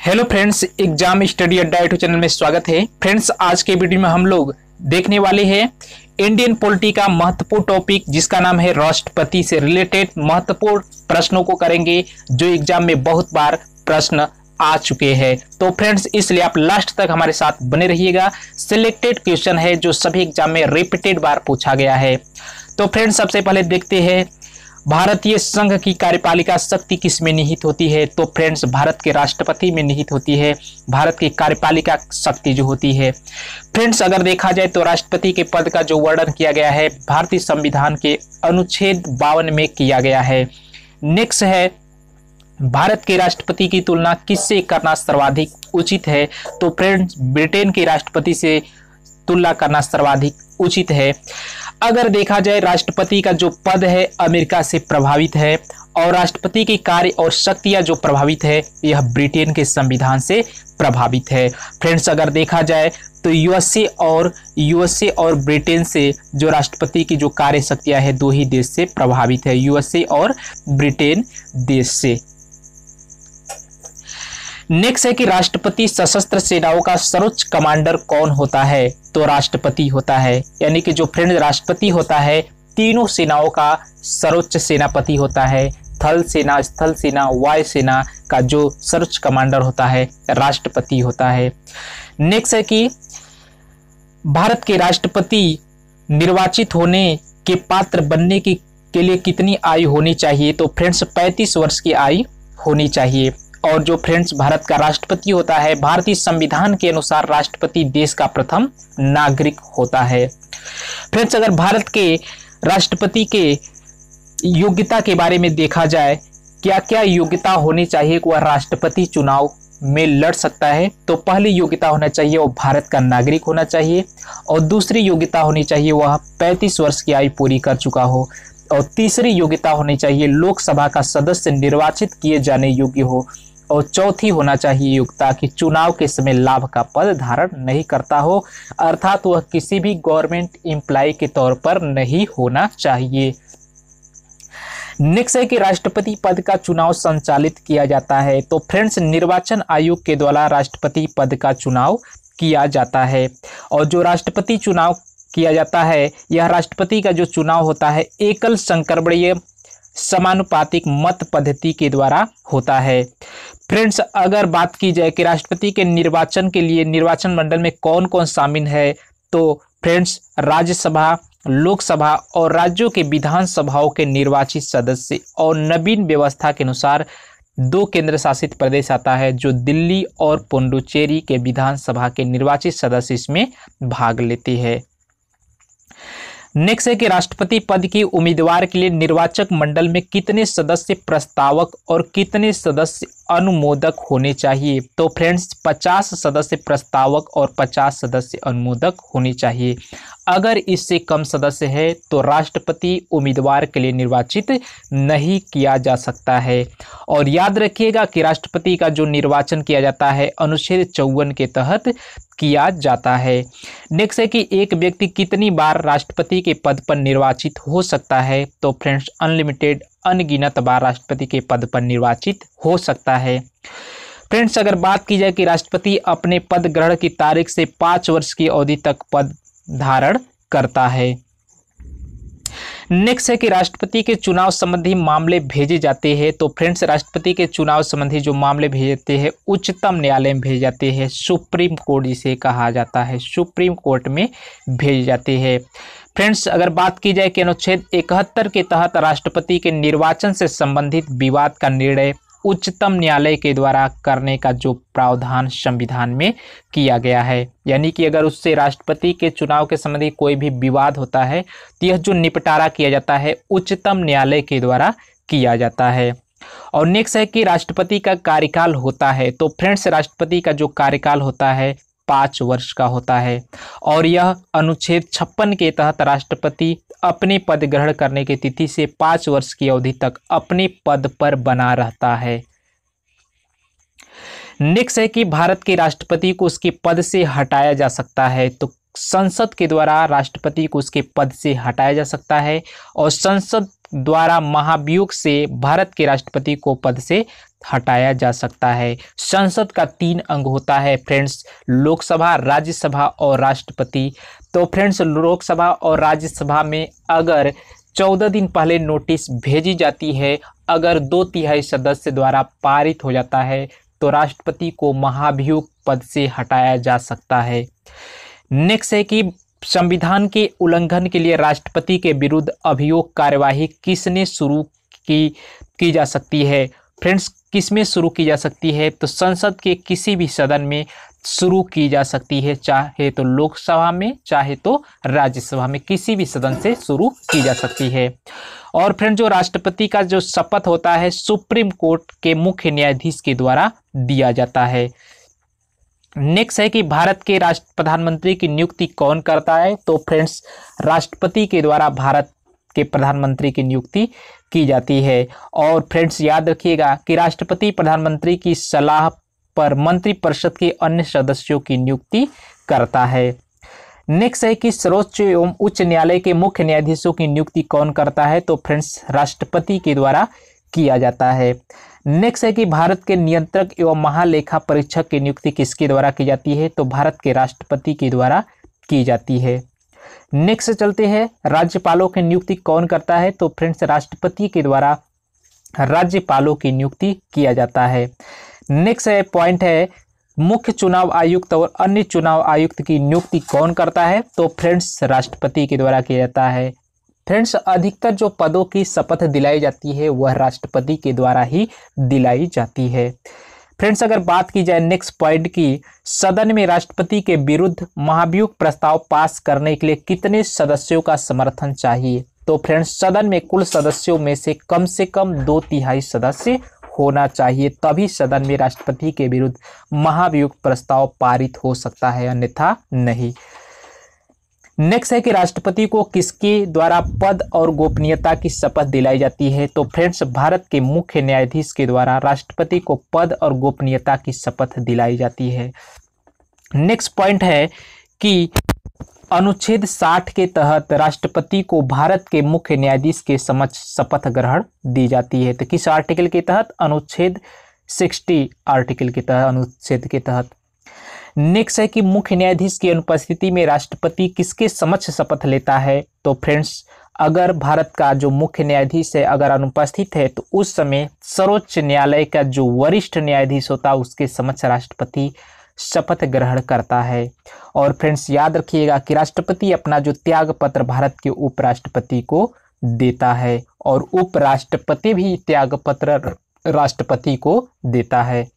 Hello friends, exam study अड्डा YouTube channel में स्वागत है। फ्रेंड्स, आज के वीडियो में हम लोग देखने वाले हैं इंडियन पॉलिटी का महत्वपूर्ण टॉपिक जिसका नाम है राष्ट्रपति से रिलेटेड महत्वपूर्ण प्रश्नों को करेंगे जो एग्जाम में बहुत बार प्रश्न आ चुके हैं। तो फ्रेंड्स, इसलिए आप लास्ट तक हमारे साथ बने रहिएगा। सिलेक्टेड क्वेश्चन है जो सभी एग्जाम में रिपीटेड बार पूछा गया है। तो फ्रेंड्स, सबसे पहले देखते हैं भारतीय संघ की कार्यपालिका शक्ति किस में निहित होती है। तो फ्रेंड्स, भारत के राष्ट्रपति में निहित होती है भारत की कार्यपालिका शक्ति जो होती है। फ्रेंड्स, अगर देखा जाए तो राष्ट्रपति के पद का जो वर्णन किया गया है भारतीय संविधान के अनुच्छेद 52 में किया गया है। नेक्स्ट है भारत के राष्ट्रपति की तुलना किससे करना सर्वाधिक उचित है। तो फ्रेंड्स, ब्रिटेन के राष्ट्रपति से तुलना करना सर्वाधिक उचित है। अगर देखा जाए राष्ट्रपति का जो पद है अमेरिका से प्रभावित है और राष्ट्रपति की कार्य और शक्तियां जो प्रभावित है यह ब्रिटेन के संविधान से प्रभावित है। फ्रेंड्स, अगर देखा जाए तो यूएसए और ब्रिटेन से जो राष्ट्रपति की जो कार्य शक्तियां है दो ही देश से प्रभावित है, यूएसए और ब्रिटेन देश से। नेक्स्ट है कि राष्ट्रपति सशस्त्र सेनाओं का सर्वोच्च कमांडर कौन होता है। तो राष्ट्रपति होता है, यानी कि जो फ्रेंड राष्ट्रपति होता है तीनों सेनाओं का सर्वोच्च सेनापति होता है। थल सेना, स्थल सेना, वायु सेना का जो सर्वोच्च कमांडर होता है राष्ट्रपति होता है। नेक्स्ट है कि भारत के राष्ट्रपति निर्वाचित होने के पात्र बनने के लिए कितनी आयु होनी चाहिए। तो फ्रेंड्स, 35 वर्ष की आयु होनी चाहिए। और जो फ्रेंड्स भारत का राष्ट्रपति होता है भारतीय संविधान के अनुसार राष्ट्रपति देश का प्रथम नागरिक होता है। फ्रेंड्स, अगर भारत के राष्ट्रपति के योग्यता के बारे में देखा जाए क्या क्या योग्यता होनी चाहिए कि वह राष्ट्रपति चुनाव में लड़ सकता है। तो पहली योग्यता होना चाहिए वह भारत का नागरिक होना चाहिए और दूसरी योग्यता होनी चाहिए वह 35 वर्ष की आयु पूरी कर चुका हो और तीसरी योग्यता होनी चाहिए लोकसभा का सदस्य निर्वाचित किए जाने योग्य हो और चौथी होना चाहिए योग्यता कि चुनाव के समय लाभ का पद धारण नहीं करता हो, अर्थात वह किसी भी गवर्नमेंट एम्प्लॉय के तौर पर नहीं होना चाहिए। नेक्स्ट है कि राष्ट्रपति पद का चुनाव संचालित किया जाता है। तो फ्रेंड्स, निर्वाचन आयोग के द्वारा राष्ट्रपति पद का चुनाव किया जाता है और जो राष्ट्रपति चुनाव किया जाता है यह राष्ट्रपति का जो चुनाव होता है एकल संक्रमणीय समानुपातिक मत पद्धति के द्वारा होता है। फ्रेंड्स, अगर बात की जाए कि राष्ट्रपति के निर्वाचन के लिए निर्वाचन मंडल में कौन कौन शामिल है। तो फ्रेंड्स, राज्यसभा, लोकसभा और राज्यों के विधानसभाओं के निर्वाचित सदस्य और नवीन व्यवस्था के अनुसार 2 केंद्र शासित प्रदेश आता है जो दिल्ली और पुडुचेरी के विधानसभा के निर्वाचित सदस्य इसमें भाग लेते हैं। नेक्स्ट है कि राष्ट्रपति पद की उम्मीदवार के लिए निर्वाचक मंडल में कितने सदस्य प्रस्तावक और कितने सदस्य अनुमोदक होने चाहिए। तो फ्रेंड्स, 50 सदस्य प्रस्तावक और 50 सदस्य अनुमोदक होने चाहिए। अगर इससे कम सदस्य है तो राष्ट्रपति उम्मीदवार के लिए निर्वाचित नहीं किया जा सकता है। और याद रखिएगा कि राष्ट्रपति का जो निर्वाचन किया जाता है अनुच्छेद 54 के तहत किया जाता है। नेक्स्ट है कि एक व्यक्ति कितनी बार राष्ट्रपति के पद पर निर्वाचित हो सकता है। तो फ्रेंड्स, अनलिमिटेड, अनगिनत बार राष्ट्रपति के पद पर निर्वाचित हो सकता है। फ्रेंड्स, अगर बात की जाए कि राष्ट्रपति अपने पद ग्रहण की तारीख से 5 वर्ष की अवधि तक पद धारण करता है। नेक्स्ट है कि राष्ट्रपति के चुनाव संबंधी मामले भेजे जाते हैं। तो फ्रेंड्स, राष्ट्रपति के चुनाव संबंधी जो मामले भेजे जाते हैं उच्चतम न्यायालय में भेजे जाते हैं, सुप्रीम कोर्ट जिसे कहा जाता है, सुप्रीम कोर्ट में भेजे जाते हैं। फ्रेंड्स, अगर बात की जाए कि अनुच्छेद 71 के तहत राष्ट्रपति के निर्वाचन से संबंधित विवाद का निर्णय उच्चतम न्यायालय के द्वारा करने का जो प्रावधान संविधान में किया गया है, यानी कि अगर उससे राष्ट्रपति के चुनाव के संबंधी कोई भी विवाद होता है तो यह जो निपटारा किया जाता है उच्चतम न्यायालय के द्वारा किया जाता है। और नेक्स्ट है कि राष्ट्रपति का कार्यकाल होता है। तो फ्रेंड्स, राष्ट्रपति का जो कार्यकाल होता है 5 वर्ष का होता है और यह अनुच्छेद 56 के तहत राष्ट्रपति अपने पद ग्रहण करने की तिथि से 5 वर्ष की अवधि तक अपने पद पर बना रहता है। नेक्स्ट है कि भारत के राष्ट्रपति को उसके पद से हटाया जा सकता है। तो संसद के द्वारा राष्ट्रपति को उसके पद से हटाया जा सकता है और संसद द्वारा महाभियोग से भारत के राष्ट्रपति को पद से हटाया जा सकता है। संसद का 3 अंग होता है फ्रेंड्स, लोकसभा, राज्यसभा और राष्ट्रपति। तो फ्रेंड्स लोकसभा और राज्यसभा में अगर 14 दिन पहले नोटिस भेजी जाती है, अगर 2/3 सदस्य द्वारा पारित हो जाता है तो राष्ट्रपति को महाभियोग पद से हटाया जा सकता है। नेक्स्ट है कि संविधान के उल्लंघन के लिए राष्ट्रपति के विरुद्ध अभियोग कार्यवाही किसने शुरू की जा सकती है। फ्रेंड्स किसमें शुरू की जा सकती है, तो संसद के किसी भी सदन में शुरू की जा सकती है, चाहे तो लोकसभा में चाहे तो राज्यसभा में, किसी भी सदन से शुरू की जा सकती है। और फ्रेंड जो राष्ट्रपति का जो शपथ होता है सुप्रीम कोर्ट के मुख्य न्यायाधीश के द्वारा दिया जाता है। नेक्स्ट है कि भारत के प्रधानमंत्री की नियुक्ति कौन करता है, तो फ्रेंड्स राष्ट्रपति के द्वारा भारत के प्रधानमंत्री की नियुक्ति की जाती है। और फ्रेंड्स याद रखिएगा कि राष्ट्रपति प्रधानमंत्री की सलाह पर मंत्रिपरिषद के अन्य सदस्यों की नियुक्ति करता है। नेक्स्ट है कि सर्वोच्च एवं उच्च न्यायालय के मुख्य न्यायाधीशों की नियुक्ति कौन करता है, तो फ्रेंड्स राष्ट्रपति के द्वारा किया जाता है। नेक्स्ट है कि भारत के नियंत्रक एवं महालेखा परीक्षक की नियुक्ति किसके द्वारा की जाती है, तो भारत के राष्ट्रपति के द्वारा की जाती है। नेक्स्ट चलते हैं, राज्यपालों की नियुक्ति कौन करता है, तो फ्रेंड्स राष्ट्रपति के द्वारा राज्यपालों की नियुक्ति किया जाता है। नेक्स्ट पॉइंट है मुख्य चुनाव आयुक्त और अन्य चुनाव आयुक्त की नियुक्ति कौन करता है, तो फ्रेंड्स राष्ट्रपति के द्वारा किया जाता है। फ्रेंड्स अधिकतर जो पदों की शपथ दिलाई जाती है वह राष्ट्रपति के द्वारा ही दिलाई जाती है। फ्रेंड्स अगर बात की जाए नेक्स्ट पॉइंट की, सदन में राष्ट्रपति के विरुद्ध महाभियोग प्रस्ताव पास करने के लिए कितने सदस्यों का समर्थन चाहिए, तो फ्रेंड्स सदन में कुल सदस्यों में से कम 2/3 सदस्य होना चाहिए, तभी सदन में राष्ट्रपति के विरुद्ध महाभियोग प्रस्ताव पारित हो सकता है, अन्यथा नहीं। नेक्स्ट है कि राष्ट्रपति को किसके द्वारा पद और गोपनीयता की शपथ दिलाई जाती है, तो फ्रेंड्स भारत के मुख्य न्यायाधीश के द्वारा राष्ट्रपति को पद और गोपनीयता की शपथ दिलाई जाती है। नेक्स्ट पॉइंट है कि अनुच्छेद 60 के तहत राष्ट्रपति को भारत के मुख्य न्यायाधीश के समक्ष शपथ ग्रहण दी जाती है। तो किस आर्टिकल के तहत, अनुच्छेद 60 आर्टिकल के तहत, अनुच्छेद के तहत। नेक्स्ट है कि मुख्य न्यायाधीश की अनुपस्थिति में राष्ट्रपति किसके समक्ष शपथ लेता है, तो फ्रेंड्स अगर भारत का जो मुख्य न्यायाधीश है अगर अनुपस्थित है तो उस समय सर्वोच्च न्यायालय का जो वरिष्ठ न्यायाधीश होता है उसके समक्ष राष्ट्रपति शपथ ग्रहण करता है। और फ्रेंड्स याद रखिएगा कि राष्ट्रपति अपना जो त्याग पत्र भारत के उपराष्ट्रपति को देता है और उपराष्ट्रपति भी त्याग पत्र राष्ट्रपति को देता है।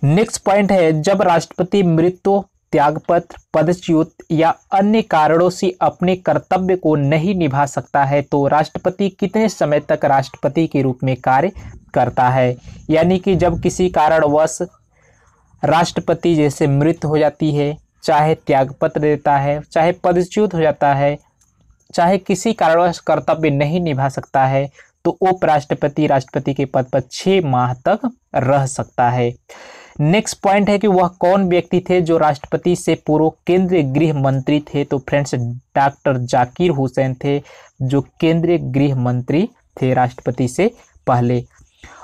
नेक्स्ट पॉइंट है जब राष्ट्रपति मृत्यु, त्यागपत्र, पदच्युत या अन्य कारणों से अपने कर्तव्य को नहीं निभा सकता है तो राष्ट्रपति कितने समय तक राष्ट्रपति के रूप में कार्य करता है। यानी कि जब किसी कारणवश राष्ट्रपति जैसे मृत्यु हो जाती है, चाहे त्यागपत्र देता है, चाहे पदच्युत हो जाता है, चाहे किसी कारणवश कर्तव्य नहीं निभा सकता है तो उपराष्ट्रपति राष्ट्रपति के पद पर 6 माह तक रह सकता है। नेक्स्ट पॉइंट है कि वह कौन व्यक्ति थे जो राष्ट्रपति से पूर्व केंद्रीय गृह मंत्री थे, तो फ्रेंड्स डॉक्टर जाकिर हुसैन थे जो केंद्रीय गृह मंत्री थे राष्ट्रपति से पहले।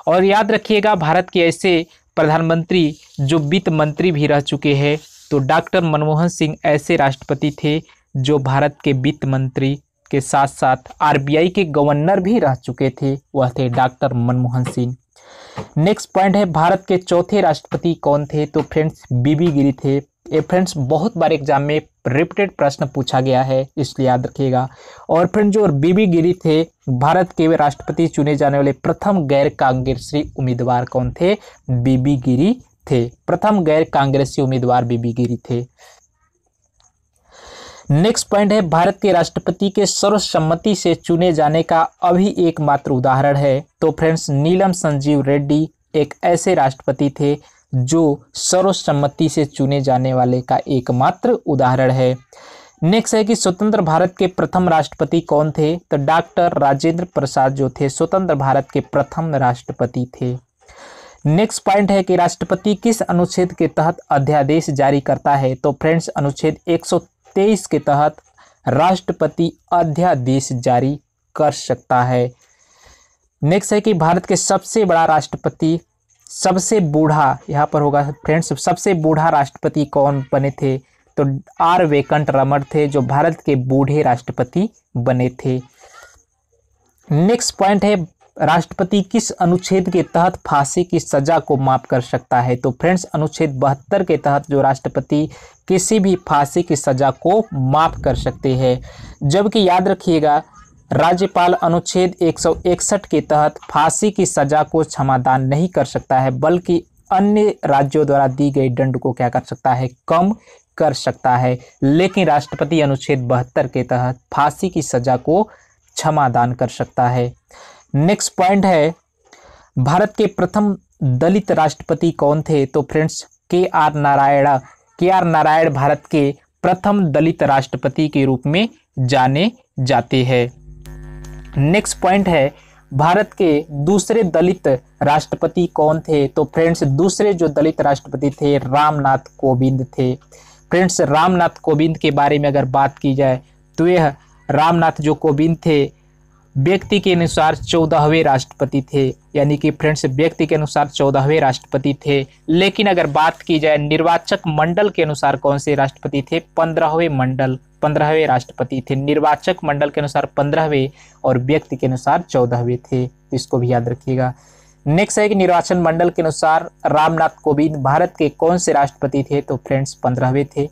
और याद रखिएगा भारत के ऐसे प्रधानमंत्री जो वित्त मंत्री भी रह चुके हैं, तो डॉक्टर मनमोहन सिंह ऐसे राष्ट्रपति थे जो भारत के वित्त मंत्री के साथ साथ आरबीआई के गवर्नर भी रह चुके थे, वह थे doctor Manmohan Singh. Next point है भारत के चौथे राष्ट्रपति कौन थे, तो फ्रेंड्स बीबी गिरी थे। ये फ्रेंड्स बहुत बार एग्जाम में रिपीटेड प्रश्न पूछा गया है, इसलिए याद रखिएगा। और फ्रेंड्स जो बीबी गिरी थे भारत के राष्ट्रपति चुने जाने वाले प्रथम गैर कांग्रेसी उम्मीदवार कौन थे, बीबी गिरी थे। प्रथम गैर कांग्रेसी उम्मीदवार बीबी गिरी थे। नेक्स्ट पॉइंट है भारत के राष्ट्रपति के सर्वसम्मति से चुने जाने का अभी एकमात्र उदाहरण है, तो फ्रेंड्स नीलम संजीव रेड्डी एक ऐसे राष्ट्रपति थे जो सर्वसम्मति से चुने जाने वाले का एकमात्र उदाहरण है। नेक्स्ट है कि स्वतंत्र भारत के प्रथम राष्ट्रपति कौन थे, तो डॉक्टर राजेंद्र प्रसाद जो थे स्वतंत्र भारत के प्रथम राष्ट्रपति थे। नेक्स्ट पॉइंट है कि राष्ट्रपति किस अनुच्छेद के तहत अध्यादेश जारी करता है, तो फ्रेंड्स अनुच्छेद 123 के तहत राष्ट्रपति अध्यादेश जारी कर सकता है। नेक्स्ट है कि भारत के सबसे बड़ा राष्ट्रपति, सबसे बूढ़ा, यहाँ पर होगा फ्रेंड्स, सबसे बूढ़ा राष्ट्रपति कौन बने थे? तो आर वेंकट रमन थे जो भारत के बूढ़े राष्ट्रपति बने थे। नेक्स्ट पॉइंट है, राष्ट्रपति किस अनुच्छेद के तहत फांसी की सजा को माफ कर सकता है? तो फ्रेंड्स अनुच्छेद 72 के तहत जो राष्ट्रपति किसी भी फांसी की सजा को माफ कर सकते हैं। जबकि याद रखिएगा, राज्यपाल अनुच्छेद 161 के तहत फांसी की सजा को क्षमादान नहीं कर सकता है, बल्कि अन्य राज्यों द्वारा दी गई दंड को क्या कर सकता है? कम कर सकता है। लेकिन राष्ट्रपति अनुच्छेद 72 के तहत फांसी की सजा को क्षमादान कर सकता है। नेक्स्ट पॉइंट है, भारत के प्रथम दलित राष्ट्रपति कौन थे? तो फ्रेंड्स के.आर. नारायण भारत के प्रथम दलित राष्ट्रपति के रूप में जाने जाते हैं। नेक्स्ट पॉइंट है, भारत के दूसरे दलित राष्ट्रपति कौन थे? तो फ्रेंड्स दूसरे जो दलित राष्ट्रपति थे रामनाथ कोविंद थे। फ्रेंड्स रामनाथ कोविंद के बारे में अगर बात की जाए तो यह रामनाथ जो कोविंद थे व्यक्ति के अनुसार 14वें राष्ट्रपति थे, यानी कि फ्रेंड्स व्यक्ति के अनुसार 14वें राष्ट्रपति थे। लेकिन अगर बात की जाए निर्वाचक मंडल के अनुसार कौन से राष्ट्रपति थे? 15वें राष्ट्रपति थे। निर्वाचक मंडल के अनुसार 15वें और व्यक्ति के अनुसार 14वें थे, तो इसको भी याद रखिएगा। नेक्स्ट है कि निर्वाचन मंडल के अनुसार रामनाथ कोविंद भारत के कौन से राष्ट्रपति थे? तो फ्रेंड्स 15वें थे।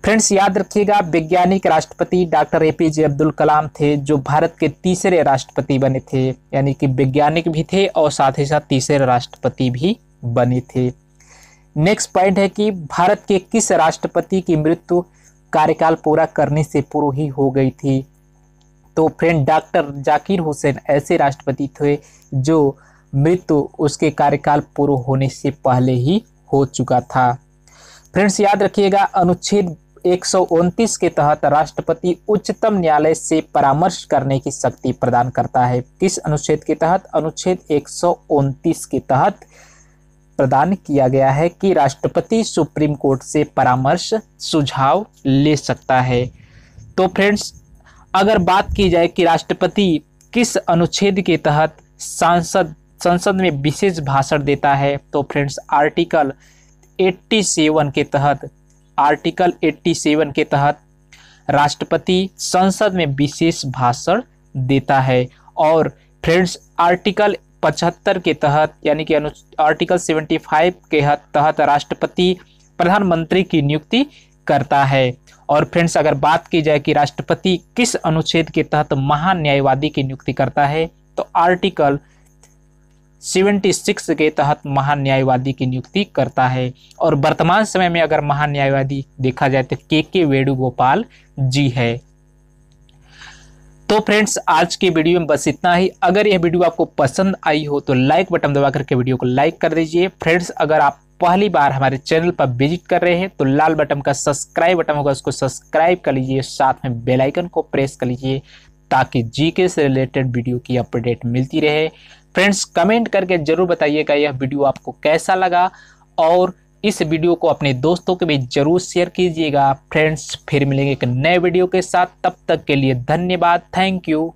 फ्रेंड्स याद रखिएगा, वैज्ञानिक राष्ट्रपति डॉक्टर एपीजे अब्दुल कलाम थे जो भारत के तीसरे राष्ट्रपति बने थे, यानी कि वैज्ञानिक भी थे और साथ ही साथ तीसरे राष्ट्रपति भी बने थे। नेक्स्ट पॉइंट है कि भारत के किस राष्ट्रपति की मृत्यु कार्यकाल पूरा करने से पूर्व ही हो गई थी? तो फ्रेंड डॉक्टर जाकिर हुसैन ऐसे राष्ट्रपति थे जो मृत्यु उसके कार्यकाल पूर्ण होने से पहले ही हो चुका था। फ्रेंड्स याद रखिएगा, अनुच्छेद 129 के तहत राष्ट्रपति उच्चतम न्यायालय से परामर्श करने की शक्ति प्रदान करता है। किस अनुच्छेद के तहत? अनुच्छेद 129 के तहत प्रदान किया गया है कि राष्ट्रपति सुप्रीम कोर्ट से परामर्श सुझाव ले सकता है। तो फ्रेंड्स अगर बात की जाए कि राष्ट्रपति किस अनुच्छेद के तहत संसद में विशेष भाषण देता है, तो फ्रेंड्स आर्टिकल 87 के तहत राष्ट्रपति संसद में विशेष भाषण देता है। और फ्रेंड्स आर्टिकल 75 के तहत यानी कि आर्टिकल 75 के तहत राष्ट्रपति प्रधानमंत्री की नियुक्ति करता है। और फ्रेंड्स अगर बात की जाए कि राष्ट्रपति किस अनुच्छेद के तहत महान न्यायवादी की नियुक्ति करता है, तो आर्टिकल 76 के तहत महान न्यायवादी की नियुक्ति करता है। और वर्तमान समय में अगर महान न्यायवादी देखा जाए तो के वेणुगोपाल जी है। तो फ्रेंड्स आज के वीडियो में बस इतना ही। अगर यह वीडियो आपको पसंद आई हो तो लाइक बटन दबा करके वीडियो को लाइक कर दीजिए। फ्रेंड्स अगर आप पहली बार हमारे चैनल पर विजिट कर रहे हैं तो लाल बटन का सब्सक्राइब बटन होगा, उसको सब्सक्राइब कर लीजिए, साथ में बेल आइकन को प्रेस कर लीजिए ताकि जीके से रिलेटेड वीडियो की अपडेट मिलती रहे। फ्रेंड्स कमेंट करके जरूर बताइएगा यह वीडियो आपको कैसा लगा और इस वीडियो को अपने दोस्तों के बीच जरूर शेयर कीजिएगा। फ्रेंड्स फिर मिलेंगे एक नए वीडियो के साथ, तब तक के लिए धन्यवाद। Thank you.